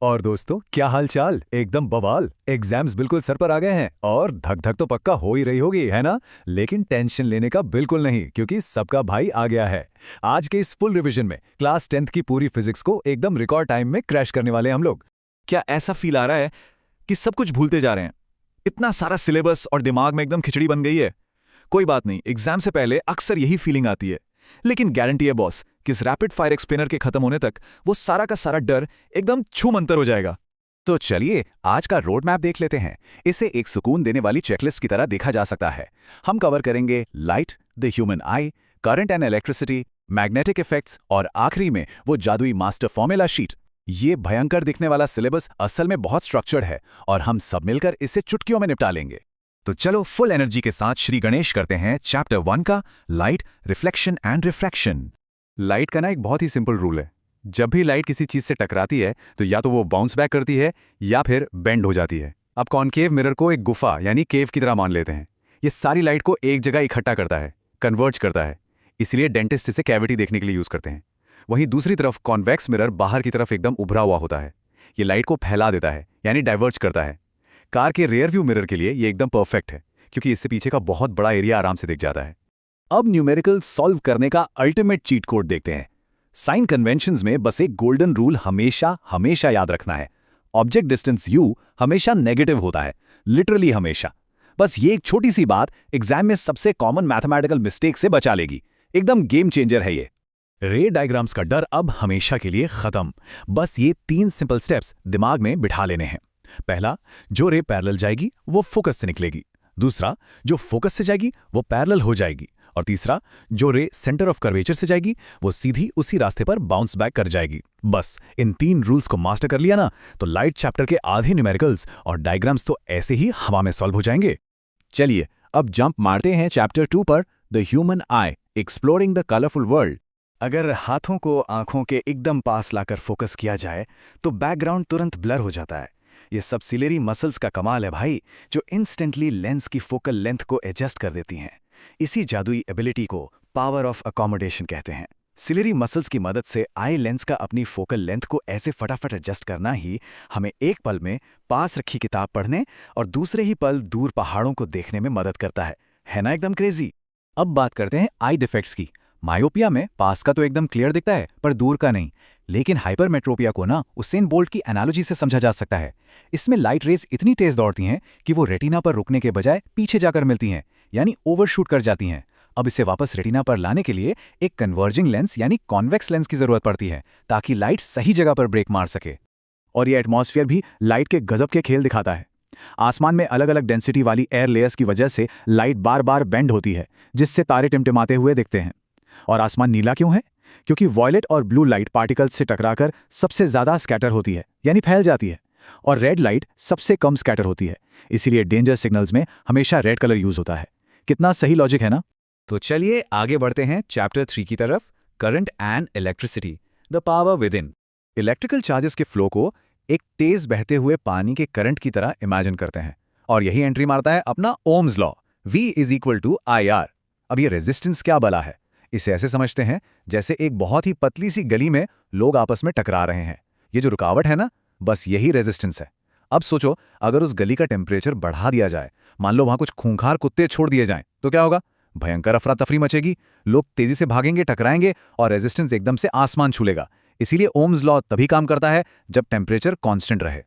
और दोस्तों, क्या हाल चाल? एकदम बवाल। एग्जाम्स बिल्कुल सर पर आ गए हैं और धक धक तो पक्का हो ही रही होगी, है ना? लेकिन टेंशन लेने का बिल्कुल नहीं, क्योंकि सबका भाई आ गया है। आज के इस फुल रिवीजन में क्लास 10th की पूरी फिजिक्स को एकदम रिकॉर्ड टाइम में क्रैश करने वाले हैं हम लोग। क्या ऐसा फील आ रहा है कि सब कुछ भूलते जा रहे हैं? इतना सारा सिलेबस और दिमाग में एकदम खिचड़ी बन गई है। कोई बात नहीं, एग्जाम से पहले अक्सर यही फीलिंग आती है। लेकिन गारंटी है बॉस कि इस रैपिड फायर एक्सप्लेनर के खत्म होने तक वो सारा का सारा डर एकदम छूमंतर हो जाएगा। तो चलिए आज का रोड मैप देख लेते हैं। इसे एक सुकून देने वाली चेकलिस्ट की तरह देखा जा सकता है। हम कवर करेंगे light, the human I, current and electricity, magnetic effects और आखिरी में वो जादुई मास्टर फॉर्मूला शीट। ये भयंकर दिखने वाला सिलेबस असल में बहुत स्ट्रक्चर्ड है और हम सब मिलकर इसे चुटकियों में निपटा लेंगे। तो चलो फुल एनर्जी के साथ श्री गणेश करते हैं चैप्टर 1 का light, reflection and refraction. Light का ना एक बहुत ही सिंपल रूल है। जब भी लाइट किसी चीज से टकराती है तो या तो वो बाउंस बैक करती है या फिर बेंड हो जाती है। अब कॉनकेव मिरर को एक गुफा यानी केव की तरह मान लेते हैं। ये सारी लाइट को एक जगह इकट्ठा करता है, कन्वर्ज करता है। इसलिए डेंटिस्ट इसे कैविटी देखने के लिए यूज करते हैं। वहीं दूसरी तरफ कॉन्वेक्स मिरर बाहर की तरफ एकदम उभरा हुआ होता है। ये लाइट को फैला देता है यानी डाइवर्ज करता है। कार के रियर व्यू मिरर के लिए ये एकदम परफेक्ट है, क्योंकि इससे पीछे का बहुत बड़ा एरिया आराम से दिख जाता है। अब न्यूमेरिकल सॉल्व करने का अल्टीमेट चीट कोड देखते हैं। साइन कन्वेंशंस में बस एक गोल्डन रूल हमेशा हमेशा याद रखना है। ऑब्जेक्ट डिस्टेंस u हमेशा नेगेटिव होता है, लिटरली हमेशा। बस ये एक छोटी सी बात एग्जाम में सबसे कॉमन मैथमेटिकल मिस्टेक से बचा लेगी। एकदम गेम चेंजर है ये। रे डायग्राम्स का डर अब हमेशा के लिए खत्म। बस ये 3 सिंपल स्टेप्स दिमाग में बिठा लेने हैं। पहला, जो रे पैरेलल जाएगी वो फोकस से निकलेगी। दूसरा, जो फोकस से जाएगी वो पैरेलल हो जाएगी। और तीसरा, जो रे सेंटर ऑफ कर्वेचर से जाएगी वो सीधी उसी रास्ते पर बाउंस बैक कर जाएगी। बस इन 3 रूल्स को मास्टर कर लिया ना, तो लाइट चैप्टर के आधे न्यूमेरिकल्स और डायग्राम्स तो ऐसे ही हवा में सॉल्व हो जाएंगे। चलिए अब जंप मारते हैं चैप्टर 2 पर, the human I, exploring the colourful world. अगर हाथों को आंखों के एकदम पास लाकर फोकस किया जाए तो बैकग्राउंड तुरंत ब्लर हो जाता है। ये सब सिलेरी मसल्स का कमाल है भाई, जो इंस्टेंटली लेंस की फोकल लेंथ को एडजस्ट कर देती हैं। इसी जादुई एबिलिटी को पावर ऑफ अकोमोडेशन कहते हैं। सिलेरी मसल्स की मदद से आई लेंस का अपनी फोकल लेंथ को ऐसे फटाफट एडजस्ट करना ही हमें एक पल में पास रखी किताब पढ़ने और दूसरे ही पल दूर पहाड़ों को देखने में मदद करता है ना? एकदम क्रेजी। अब बात करते हैं आई डिफेक्ट्स की। मायोपिया में पास का तो एकदम क्लियर दिखता है पर दूर का नहीं। लेकिन हाइपरमेट्रोपिया को ना उसेन बोल्ट की एनालॉजी से समझा जा सकता है। इसमें लाइट रेज इतनी तेज दौड़ती हैं कि वो रेटिना पर रुकने के बजाय पीछे जाकर मिलती हैं, यानी ओवरशूट कर जाती हैं। अब इसे वापस रेटिना पर लाने के लिए एक कन्वर्जिंग लेंस यानी कॉन्वेक्स लेंस की जरूरत पड़ती है, ताकि लाइट सही जगह पर ब्रेक मार सके। और ये एटमॉस्फेयर भी लाइट के गजब के खेल दिखाता है। आसमान में अलग अलग डेंसिटी वाली एयर लेयर्स की वजह से लाइट बार बार बेंड होती है, जिससे तारे टिमटिमाते हुए दिखते हैं। और आसमान नीला क्यों है? क्योंकि वॉयलेट और ब्लू लाइट पार्टिकल्स से टकराकर सबसे ज्यादा स्कैटर होती है, यानी फैल जाती है। और रेड लाइट सबसे कम स्कैटर होती है। इसीलिए डेंजर सिग्नल्स में हमेशा रेड कलर यूज होता है। कितना सही लॉजिक है ना? तो चलिए आगे बढ़ते हैं चैप्टर 3 की तरफ, current and electricity, the power with in. Electrical charges के फ्लो को एक तेज बहते हुए पानी के करंट की तरह इमेजिन करते हैं, और यही एंट्री मारता है अपना ओम्स लॉ, V = IR। अब ये रेजिस्टेंस क्या बला है? इसे ऐसे समझते हैं जैसे एक बहुत ही पतली सी गली में लोग आपस में टकरा रहे हैं। ये जो रुकावट है ना, बस यही रेजिस्टेंस है। अब सोचो, अगर उस गली का टेम्परेचर बढ़ा दिया जाए, मान लो वहां कुछ खूंखार कुत्ते छोड़ दिए जाएं, तो क्या होगा? भयंकर अफरा तफरी मचेगी। लोग तेजी से भागेंगे, टकराएंगे और रेजिस्टेंस एकदम से आसमान छू लेगा। इसीलिए ओम्स लॉ तभी काम करता है जब टेम्परेचर कांस्टेंट रहे।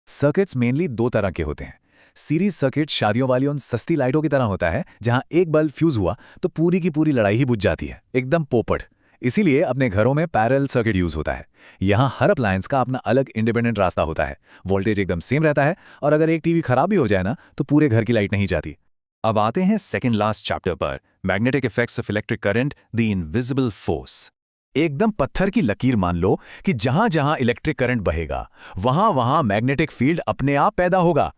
सर्किट्स मेनली 2 तरह के होते हैं। सीरीज सर्किट शादियों वाली उन सस्ती लाइटों की तरह होता है, जहां एक बल्ब फ्यूज हुआ तो पूरी की पूरी लड़ाई ही बुझ जाती है, एकदम पोपट। इसीलिए अपने घरों में पैरेलल सर्किट यूज होता है। यहां हर अप्लायंस का अपना अलग इंडिपेंडेंट रास्ता होता है, वोल्टेज एकदम सेम रहता है, और अगर एक टीवी खराब भी हो जाए ना, तो पूरे घर की लाइट नहीं जाती। अब आते हैं सेकेंड लास्ट चैप्टर पर, magnetic effects of electric current, the invisible force. एकदम पत्थर की लकीर मान लो कि जहां जहां इलेक्ट्रिक करंट बहेगा वहां वहां मैग्नेटिक फील्ड अपने आप पैदा होगा।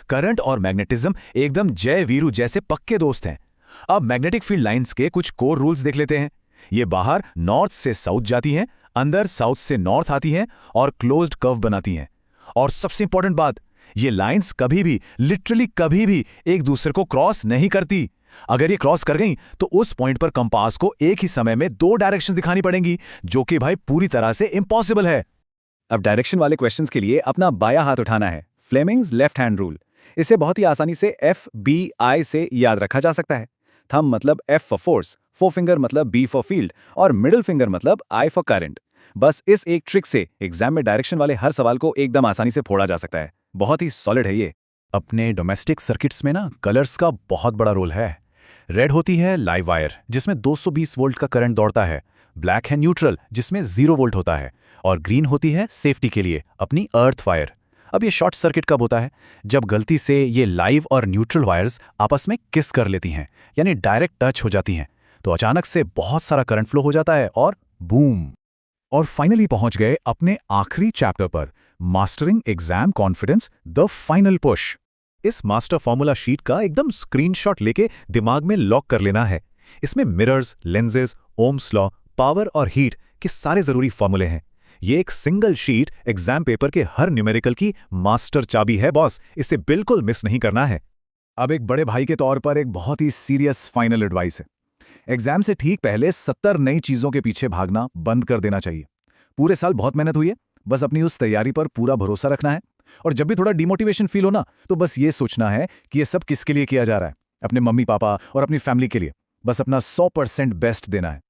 करंट और मैग्नेटिज्म एकदम जय वीरू जैसे पक्के दोस्त हैं। अब मैग्नेटिक फील्ड लाइंस के कुछ कोर रूल्स देख लेते हैं। ये बाहर नॉर्थ से साउथ जाती हैं, अंदर साउथ से नॉर्थ आती हैं और क्लोज्ड कर्व बनाती हैं। और सबसे इंपॉर्टेंट बात, ये लाइंस कभी भी, लिटरली कभी भी एक दूसरे को क्रॉस नहीं करती। अगर ये क्रॉस कर गई तो उस पॉइंट पर कंपास को एक ही समय में 2 डायरेक्शन दिखानी पड़ेंगी, जो कि भाई पूरी तरह से इम्पॉसिबल है। अब डायरेक्शन वाले क्वेश्चंस के लिए अपना बायां हाथ उठाना है, फ्लेमिंग्स लेफ्ट हैंड रूल। इसे बहुत ही आसानी से FBI से याद रखा जा सकता है। थंब मतलब F फॉर फोर्स, फोरफिंगर मतलब B फॉर फील्ड और मिडिल फिंगर मतलब I फॉर करंट। बस इस एक ट्रिक से एग्जाम में डायरेक्शन वाले हर सवाल को एकदम आसानी से फोड़ा जा सकता है। बहुत ही सॉलिड है ये। अपने डोमेस्टिक सर्किट्स में ना कलर्स का बहुत बड़ा रोल है। रेड होती है लाइव वायर जिसमें 220 वोल्ट का करंट दौड़ता है, ब्लैक है न्यूट्रल जिसमें 0 वोल्ट होता है, और ग्रीन होती है सेफ्टी के लिए अपनी अर्थ वायर। अब ये शॉर्ट सर्किट कब होता है? जब गलती से ये लाइव और न्यूट्रल वायर्स आपस में किस कर लेती हैं, यानी डायरेक्ट टच हो जाती हैं, तो अचानक से बहुत सारा करंट फ्लो हो जाता है और बूम। और फाइनली पहुंच गए अपने आखिरी चैप्टर पर, mastering exam confidence, the final push. इस मास्टर फॉर्मूला शीट का एकदम स्क्रीनशॉट लेके दिमाग में लॉक कर लेना है। इसमें mirrors, lenses, Ohm's law, power और हीट के सारे जरूरी फॉर्मूले हैं। ये एक सिंगल शीट एग्जाम पेपर के हर न्यूमेरिकल की मास्टर चाबी है बॉस, इसे बिल्कुल मिस नहीं करना है। अब एक बड़े भाई के तौर पर एक बहुत ही सीरियस फाइनल एडवाइस है। एग्जाम से ठीक पहले 70 नई चीजों के पीछे भागना बंद कर देना चाहिए। पूरे साल बहुत मेहनत हुई है, बस अपनी उस तैयारी पर पूरा भरोसा रखना है। और जब भी थोड़ा डिमोटिवेशन फील हो ना, तो बस ये सोचना है कि ये सब किसके लिए किया जा रहा है, अपने मम्मी पापा और अपनी फैमिली के लिए। बस अपना 100% बेस्ट देना है।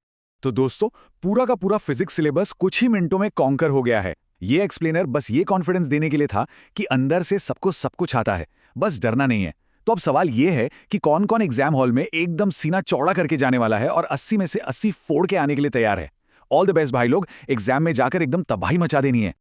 तो दोस्तों, पूरा का पूरा फिजिक्स सिलेबस कुछ ही मिनटों में कॉन्कर हो गया है। ये एक्सप्लेनर बस ये कॉन्फिडेंस देने के लिए था कि अंदर से सबको सब कुछ आता है, बस डरना नहीं है। तो अब सवाल ये है कि कौन कौन एग्जाम हॉल में एकदम सीना चौड़ा करके जाने वाला है और 80 में से 80 फोड़ के आने के लिए तैयार है। ऑल द बेस्ट भाई लोग, एग्जाम में जाकर एकदम तबाही मचा देनी है।